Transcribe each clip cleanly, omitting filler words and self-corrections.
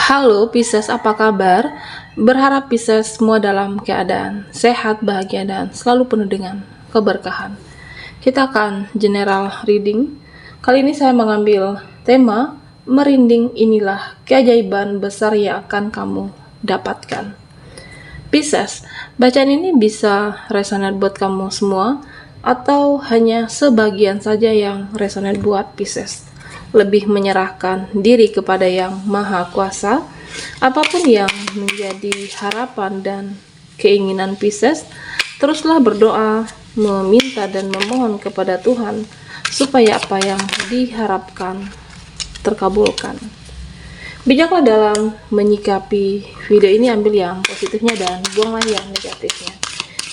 Halo Pisces, apa kabar? Berharap Pisces semua dalam keadaan sehat, bahagia, dan selalu penuh dengan keberkahan. Kita akan general reading. Kali ini saya mengambil tema merinding inilah keajaiban besar yang akan kamu dapatkan. Pisces, bacaan ini bisa resonate buat kamu semua atau hanya sebagian saja yang resonate buat Pisces. Lebih menyerahkan diri kepada Yang Maha Kuasa. Apapun yang menjadi harapan dan keinginan Pisces, teruslah berdoa, meminta dan memohon kepada Tuhan supaya apa yang diharapkan terkabulkan. Bijaklah dalam menyikapi video ini, ambil yang positifnya dan buanglah yang negatifnya.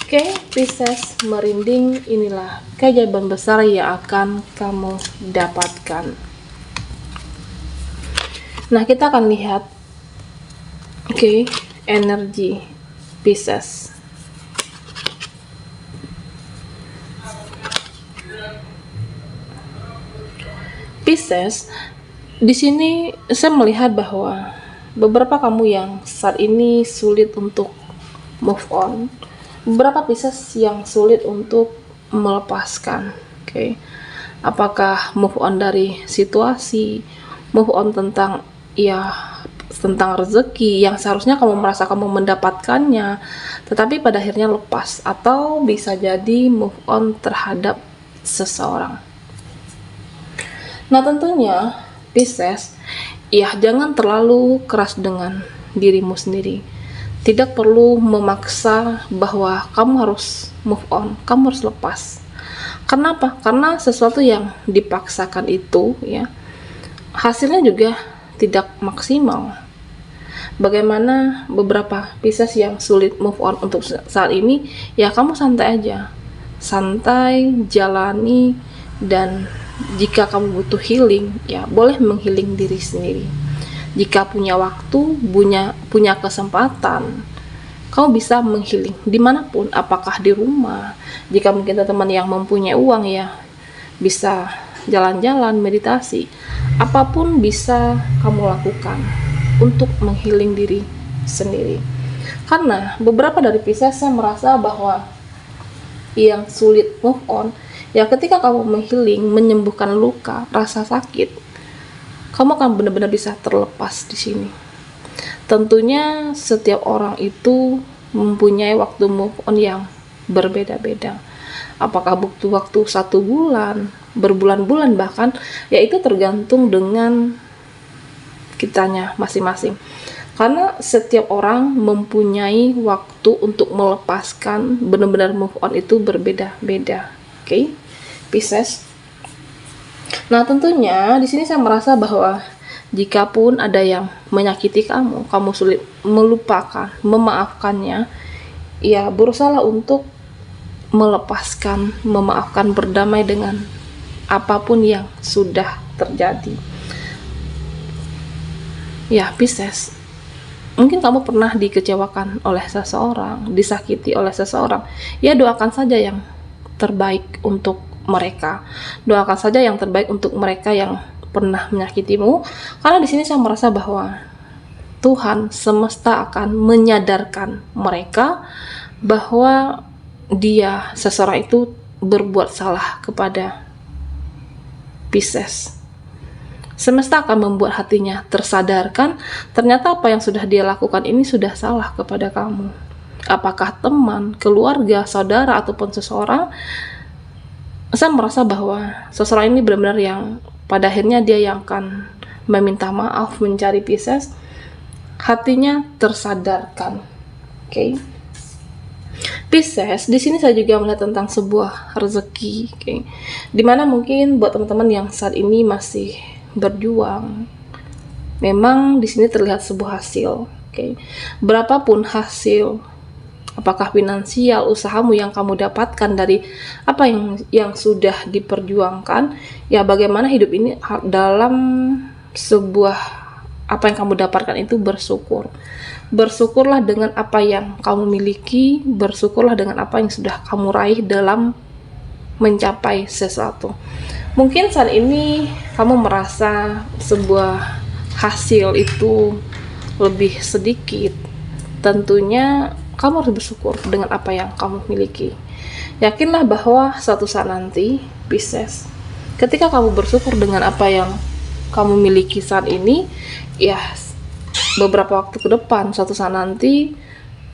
Oke, Pisces, merinding inilah keajaiban besar yang akan kamu dapatkan. Nah, kita akan lihat energi Pisces. Pisces, di sini saya melihat bahwa beberapa kamu yang saat ini sulit untuk move on, beberapa Pisces yang sulit untuk melepaskan. Apakah move on dari situasi, move on tentang rezeki yang seharusnya kamu merasa kamu mendapatkannya, tetapi pada akhirnya lepas, atau bisa jadi move on terhadap seseorang. Nah, tentunya Pisces, jangan terlalu keras dengan dirimu sendiri. Tidak perlu memaksa bahwa kamu harus move on, kamu harus lepas. Kenapa? Karena sesuatu yang dipaksakan itu hasilnya juga tidak maksimal. Bagaimana beberapa Pisces yang sulit move on untuk saat ini, kamu santai aja, santai, jalani, dan jika kamu butuh healing, boleh menghealing diri sendiri. Jika punya waktu, punya kesempatan, kamu bisa menghealing dimanapun, apakah di rumah, jika mungkin teman yang mempunyai uang, bisa jalan-jalan, meditasi, apapun bisa kamu lakukan untuk menghealing diri sendiri. Karena beberapa dari Pisces saya merasa bahwa yang sulit move on, ketika kamu menghealing, menyembuhkan luka, rasa sakit, kamu akan benar-benar bisa terlepas di sini. Tentunya setiap orang itu mempunyai waktu move on yang berbeda-beda. Apakah butuh waktu 1 bulan, berbulan-bulan bahkan, itu tergantung dengan kitanya masing-masing. Karena setiap orang mempunyai waktu untuk melepaskan, benar-benar move on itu berbeda-beda. Pisces. Nah, tentunya di sini saya merasa bahwa jikapun ada yang menyakiti kamu sulit melupakan, memaafkannya, berusaha untuk melepaskan, memaafkan, berdamai dengan apapun yang sudah terjadi. Pisces, mungkin kamu pernah dikecewakan oleh seseorang, disakiti oleh seseorang. Doakan saja yang terbaik untuk mereka. Doakan saja yang terbaik untuk mereka yang pernah menyakitimu. Karena di sini saya merasa bahwa Tuhan semesta akan menyadarkan mereka bahwa seseorang itu berbuat salah kepada Pisces. Semesta akan membuat hatinya tersadarkan, ternyata apa yang sudah dia lakukan ini sudah salah kepada kamu. Apakah teman, keluarga, saudara, ataupun seseorang, saya merasa bahwa seseorang ini benar-benar yang pada akhirnya dia yang akan meminta maaf, mencari Pisces, hatinya tersadarkan. Pisces, di sini saya juga melihat tentang sebuah rezeki, dimana mungkin buat teman-teman yang saat ini masih berjuang, memang di sini terlihat sebuah hasil. Berapapun hasil, apakah finansial, usahamu yang kamu dapatkan dari apa yang sudah diperjuangkan, bagaimana hidup ini dalam sebuah apa yang kamu dapatkan itu bersyukur. Bersyukurlah dengan apa yang kamu miliki, bersyukurlah dengan apa yang sudah kamu raih dalam mencapai sesuatu. Mungkin saat ini kamu merasa sebuah hasil itu lebih sedikit, tentunya kamu harus bersyukur dengan apa yang kamu miliki. Yakinlah bahwa suatu saat nanti, Pisces, ketika kamu bersyukur dengan apa yang kamu miliki saat ini, ya beberapa waktu ke depan, suatu saat nanti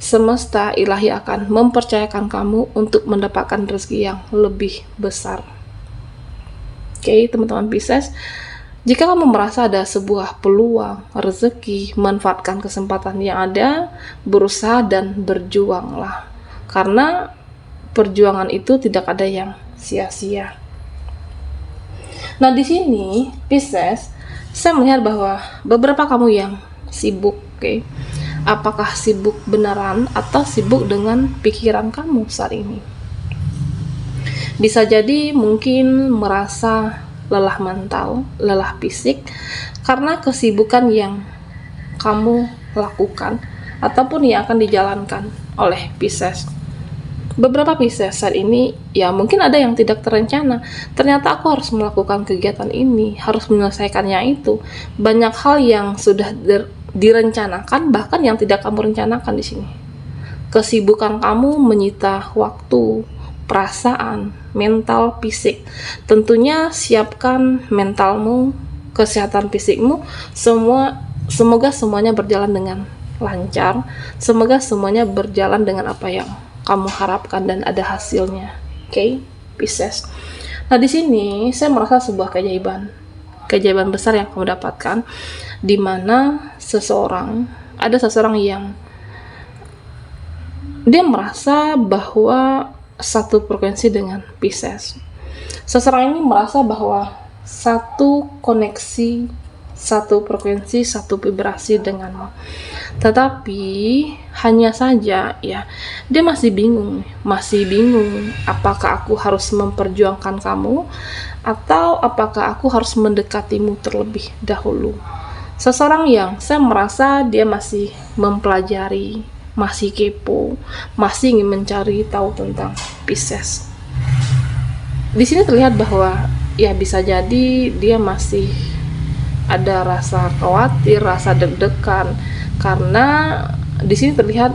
semesta ilahi akan mempercayakan kamu untuk mendapatkan rezeki yang lebih besar. Oke, teman-teman Pisces, jika kamu merasa ada sebuah peluang rezeki, manfaatkan kesempatan yang ada, berusaha dan berjuanglah. Karena perjuangan itu tidak ada yang sia-sia. Nah, di sini Pisces, saya melihat bahwa beberapa kamu yang sibuk, oke. Apakah sibuk beneran atau sibuk dengan pikiran kamu saat ini? Bisa jadi mungkin merasa lelah mental, lelah fisik karena kesibukan yang kamu lakukan ataupun yang akan dijalankan oleh Pisces. Beberapa Pisces saat ini, ya mungkin ada yang tidak terencana. Ternyata aku harus melakukan kegiatan ini, harus menyelesaikannya itu. Banyak hal yang sudah direncanakan, bahkan yang tidak kamu rencanakan di sini. Kesibukan kamu menyita waktu, perasaan, mental, fisik. Tentunya siapkan mentalmu, kesehatan fisikmu, semoga semuanya berjalan dengan lancar. Semoga semuanya berjalan dengan apa yang kamu harapkan dan ada hasilnya. Oke, Pisces. Nah, di sini saya merasa sebuah keajaiban besar yang kamu dapatkan, di mana ada seseorang yang dia merasa bahwa satu frekuensi dengan Pisces. Seseorang ini merasa bahwa satu koneksi, satu frekuensi, satu vibrasi denganmu. Tetapi hanya saja ya, dia masih bingung apakah aku harus memperjuangkan kamu atau apakah aku harus mendekatimu terlebih dahulu. Seseorang yang saya merasa dia masih mempelajari, masih kepo, masih ingin mencari tahu tentang Pisces. Di sini terlihat bahwa ya bisa jadi dia masih ada rasa khawatir, rasa deg-degan, karena di sini terlihat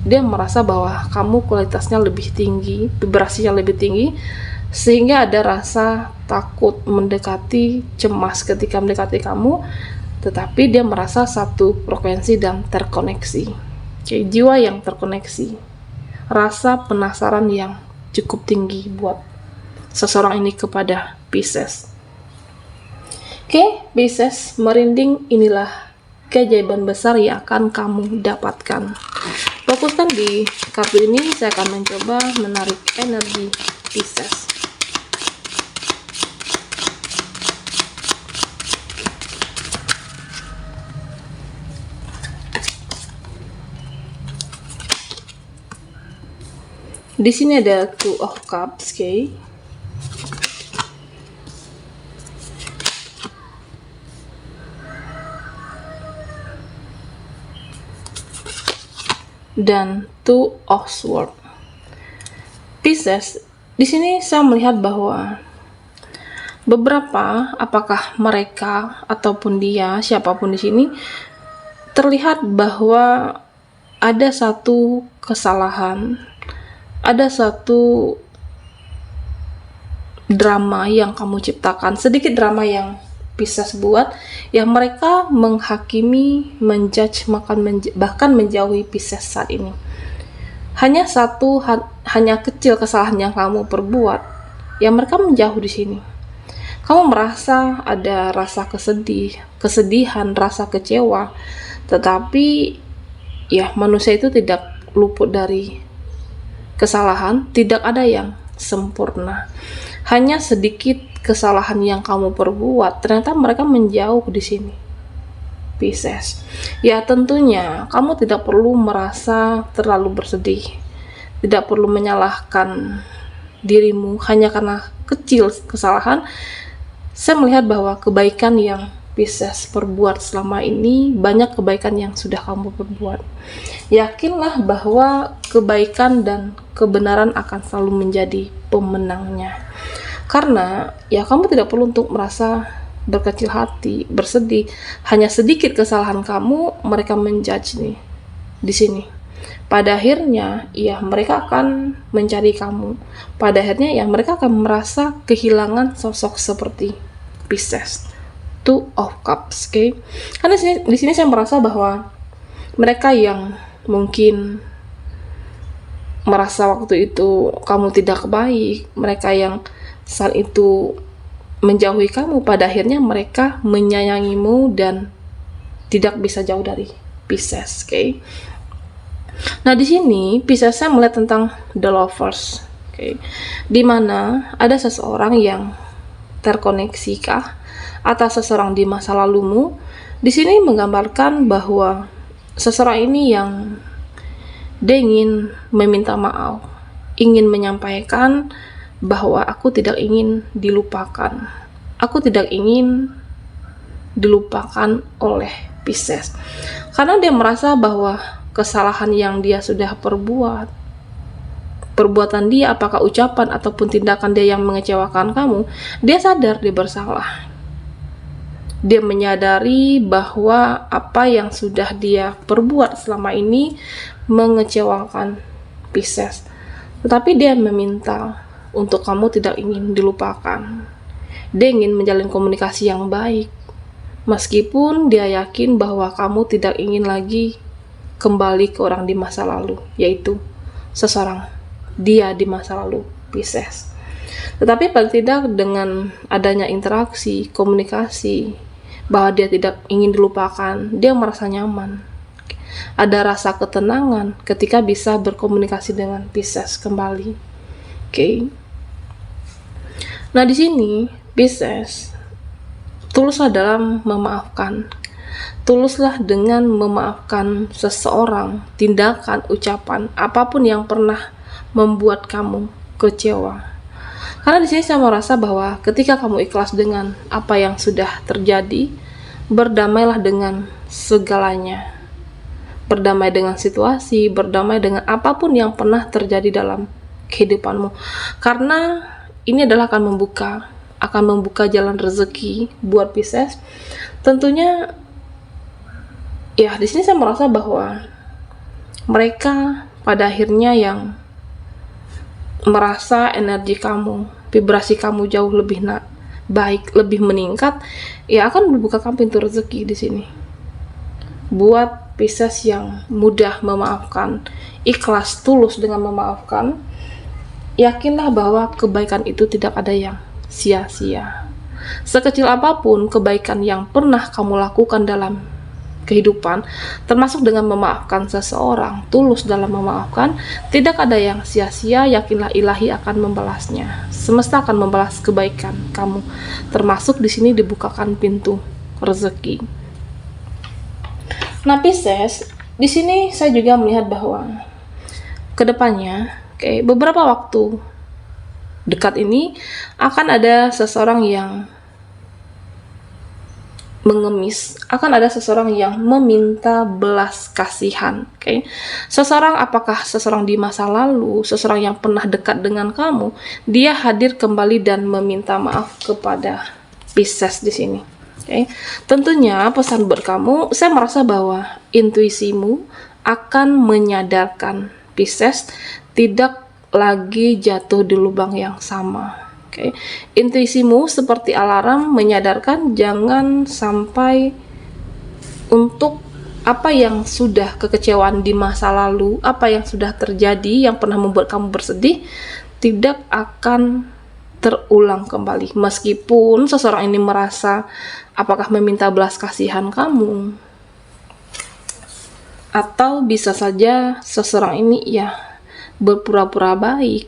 dia merasa bahwa kamu kualitasnya lebih tinggi, vibrasinya lebih tinggi, sehingga ada rasa takut mendekati, cemas ketika mendekati kamu, tetapi dia merasa satu frekuensi dan terkoneksi. Oke, jiwa yang terkoneksi, rasa penasaran yang cukup tinggi buat seseorang ini kepada Pisces. Oke, Pisces, merinding, inilah keajaiban besar yang akan kamu dapatkan. Fokuskan di kartu ini, saya akan mencoba menarik energi Pisces. Di sini ada Two of Cups, oke. Dan Two of Swords. Pisces, di sini saya melihat bahwa beberapa, apakah mereka ataupun dia, siapapun di sini, terlihat bahwa ada satu kesalahan, ada satu drama yang kamu ciptakan, sedikit drama yang Pisces buat, yang mereka menghakimi, menjudge, bahkan menjauhi Pisces saat ini. Hanya kecil kesalahan yang kamu perbuat, yang mereka menjauh di sini. Kamu merasa ada rasa kesedihan, rasa kecewa, tetapi ya manusia itu tidak luput dari kesalahan, tidak ada yang sempurna. Hanya sedikit kesalahan yang kamu perbuat, ternyata mereka menjauh di sini, Pisces. Ya tentunya kamu tidak perlu merasa terlalu bersedih, tidak perlu menyalahkan dirimu hanya karena kecil kesalahan. Saya melihat bahwa kebaikan yang Pisces perbuat selama ini, banyak kebaikan yang sudah kamu perbuat. Yakinlah bahwa kebaikan dan kebenaran akan selalu menjadi pemenangnya. Karena ya kamu tidak perlu untuk merasa berkecil hati, bersedih. Hanya sedikit kesalahan kamu, mereka menjudge nih di sini. Pada akhirnya, ya mereka akan mencari kamu. Pada akhirnya, ya mereka akan merasa kehilangan sosok seperti Pisces, Two of Cups, oke? Karena di sini saya merasa bahwa mereka yang mungkin merasa waktu itu kamu tidak baik, mereka yang saat itu menjauhi kamu, pada akhirnya mereka menyayangimu dan tidak bisa jauh dari Pisces, oke? Nah, di sini Pisces saya melihat tentang the lovers, oke? Dimana ada seseorang yang terkoneksikah atas seseorang di masa lalumu. Di sini menggambarkan bahwa seseorang ini yang dia ingin meminta maaf, ingin menyampaikan bahwa aku tidak ingin dilupakan. Aku tidak ingin dilupakan oleh Pisces. Karena dia merasa bahwa kesalahan yang dia sudah perbuat, perbuatan dia, apakah ucapan ataupun tindakan dia yang mengecewakan kamu, dia sadar dia bersalah. Dia menyadari bahwa apa yang sudah dia perbuat selama ini mengecewakan Pisces. Tetapi dia meminta untuk kamu tidak ingin dilupakan. Dia ingin menjalin komunikasi yang baik. Meskipun dia yakin bahwa kamu tidak ingin lagi kembali ke orang di masa lalu, yaitu seseorang dia di masa lalu, Pisces. Tetapi paling tidak dengan adanya interaksi, komunikasi, bahwa dia tidak ingin dilupakan, dia merasa nyaman. Ada rasa ketenangan ketika bisa berkomunikasi dengan Pisces kembali. Oke. Nah, di sini Pisces tuluslah dalam memaafkan. Tuluslah dengan memaafkan seseorang, tindakan, ucapan, apapun yang pernah membuat kamu kecewa. Karena di sini saya merasa bahwa ketika kamu ikhlas dengan apa yang sudah terjadi, berdamailah dengan segalanya. Berdamai dengan situasi, berdamai dengan apapun yang pernah terjadi dalam kehidupanmu. Karena ini adalah akan membuka jalan rezeki buat Pisces. Tentunya ya di sini saya merasa bahwa mereka pada akhirnya yang merasa energi kamu, vibrasi kamu jauh lebih baik, lebih meningkat, ya akan membukakan pintu rezeki di sini. Buat Pisces yang mudah memaafkan, ikhlas, tulus dengan memaafkan, yakinlah bahwa kebaikan itu tidak ada yang sia-sia. Sekecil apapun kebaikan yang pernah kamu lakukan dalam kehidupan, termasuk dengan memaafkan seseorang, tulus dalam memaafkan, tidak ada yang sia-sia. Yakinlah ilahi akan membalasnya. Semesta akan membalas kebaikan kamu. Termasuk di sini dibukakan pintu rezeki. Nah, Pisces, di sini saya juga melihat bahwa kedepannya, beberapa waktu dekat ini akan ada seseorang yang mengemis, akan ada seseorang yang meminta belas kasihan. Seseorang, apakah seseorang di masa lalu, seseorang yang pernah dekat dengan kamu, dia hadir kembali dan meminta maaf kepada Pisces di sini. Tentunya pesan buat kamu, saya merasa bahwa intuisimu akan menyadarkan Pisces tidak lagi jatuh di lubang yang sama. Intuisimu seperti alarm menyadarkan jangan sampai untuk apa yang sudah kekecewaan di masa lalu, apa yang sudah terjadi yang pernah membuat kamu bersedih, tidak akan terulang kembali. Meskipun seseorang ini merasa apakah meminta belas kasihan kamu, atau bisa saja seseorang ini ya berpura-pura baik,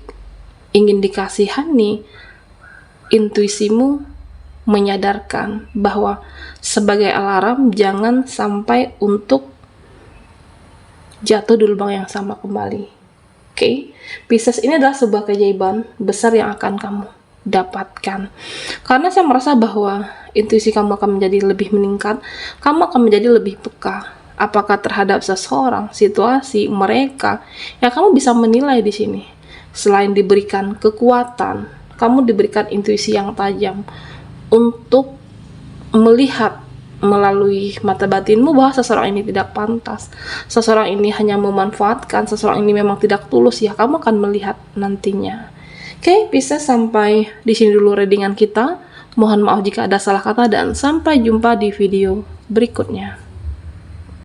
ingin dikasihani. Intuisimu menyadarkan bahwa sebagai alarm jangan sampai untuk jatuh di lubang yang sama kembali. Pisces, ini adalah sebuah keajaiban besar yang akan kamu dapatkan. Karena saya merasa bahwa intuisi kamu akan menjadi lebih meningkat, kamu akan menjadi lebih peka. Apakah terhadap seseorang, situasi, mereka, yang kamu bisa menilai di sini. Selain diberikan kekuatan, kamu diberikan intuisi yang tajam untuk melihat melalui mata batinmu bahwa seseorang ini tidak pantas, seseorang ini hanya memanfaatkan, seseorang ini memang tidak tulus, ya kamu akan melihat nantinya. Oke, bisa sampai di sini dulu readingan kita. Mohon maaf jika ada salah kata dan sampai jumpa di video berikutnya.